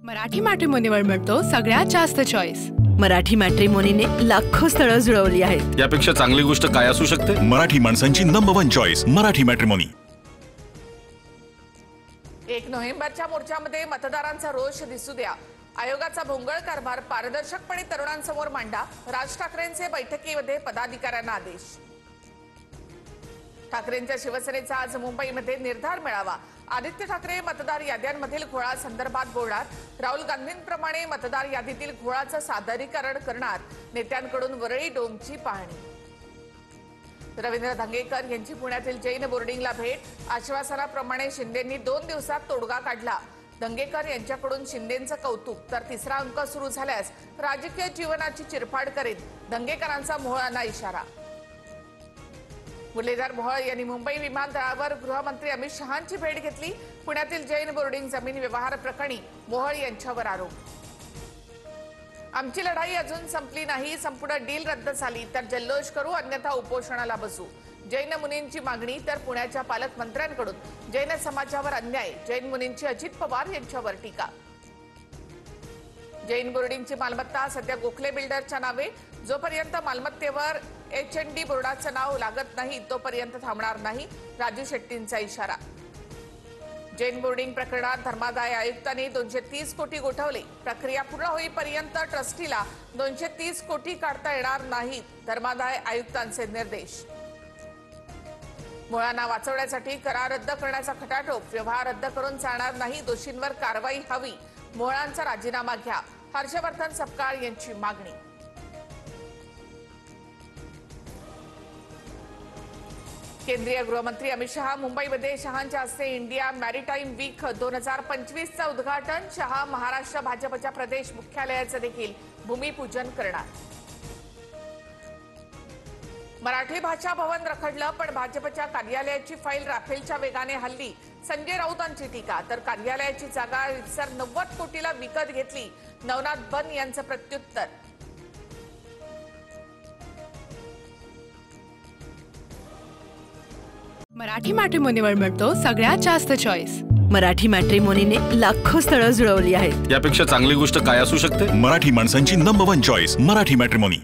मराठी मॅट्रिमोनीवर मिळतो सगळ्यात जास्त चॉईस। मराठी मॅट्रिमोनीने लाखो स्थळं जुळवली आहेत। यापेक्षा चांगली गोष्ट काय असू शकते? मराठी माणसांची नंबर 1 चॉईस मराठी मॅट्रिमोनी। 1 नोव्हेंबरच्या मोर्चामध्ये मतदारांचा रोष दिसू द्या। आयोगाचा भोंगळ कारभार पारदर्शकपणे तरुणांसमोर मांडा। राज ठाकरेंचे बैठकीमध्ये पदाधिकाऱ्यांना आदेश। ठाकरेंच्या शिवसेनेचा आज मुंबईमध्ये निर्धार मेळावा। आदित्य ठाकरे मतदार याद्यांमधील घोळा संदर्भात बोलणार। राहुल गांधींप्रमाणे मतदार यादीतील घोळाचं सादरीकरण करणार। नेत्यांकडून वरळी डोमची पाहणी। रवींद्र धंगेकर यांची पुण्यातील जैन बोर्डिंगला भेट। आश्वासनाप्रमाणे शिंदेंनी 2 दिवसात तोडगा काढला। धंगेकर यांच्याकडून शिंदेंचं कौतुक, तर तिसरा अंक सुरू झाल्यास राजकीय जीवनाची चिरफाड करेल, धंगेकरांचा मोहळांना इशारा। मुरलीधर मोहोळ यांनी मुंबई विमानतळावर गृहमंत्री अमित शहांची भेट घेतली। पुण्यातील जैन बोर्डिंग जमीन व्यवहार प्रकरणी मोहोळ यांच्यावर आरोप। आमची लढाई अजून संपली नाही, संपूर्ण डील रद्द झाली तर जल्लोष करू, अन्यथा उपोषणाला बसू। जैन मुनींची मागणी, तर पुण्याच्या पालकमंत्र्यांकडून जैन समाजावर अन्याय। जैन मुनींची अजित पवार यांच्यावर टीका। जैन बोर्डिंगची मालमत्ता सध्या गोखले बिल्डरच्या नावे। जोपर्यंत मालमत्तेवर HND बोर्डाचं नाव लागत नाही तोपर्यंत थांबणार नाही, राजू शेट्टींचा इशारा। जैन बोर्डिंग प्रकरणात धर्मादाय आयुक्तांनी 230 कोटी गोठवले। प्रक्रिया पूर्ण होईपर्यंत ट्रस्टीला 230 कोटी काढता येणार नाहीत, धर्मादाय आयुक्तांचे निर्देश। मुळांना वाचवण्यासाठी करार रद्द करण्याचा खटाटोप। व्यवहार रद्द करून चालणार नाही, दोषींवर कारवाई हवी। मोहळांचा राजीनामा घ्या, हर्षवर्धन सपकाळ यांची मागणी। केंद्रीय गृहमंत्री अमित शहा मुंबईमध्ये शहांच्या हस्ते इंडिया मॅरीटाईम वीक 2025चं उद्घाटन। शहा महाराष्ट्र भाजपच्या प्रदेश मुख्यालयाचं देखील भूमिपूजन करणार। मराठी भाषा भवन रखडलं, पण भाजपच्या कार्यालयाची फाईल राफेलच्या वेगाने हल्ली। संजय राऊतांची टीका, तर कार्यालयाची जागा रितसर 90 कोटीला विकत घेतली। नवनाथ बन यांचं प्रत्युत्तर। मराठी मॅट्रिमोनीवर मिळतो सगळ्यात जास्त चॉईस। मराठी मॅट्रिमोनीने लाखो स्थळं जुळवली आहेत। यापेक्षा चांगली गोष्ट काय असू शकते? मराठी माणसांची नंबर 1 चॉईस मराठी मॅट्रिमोनी।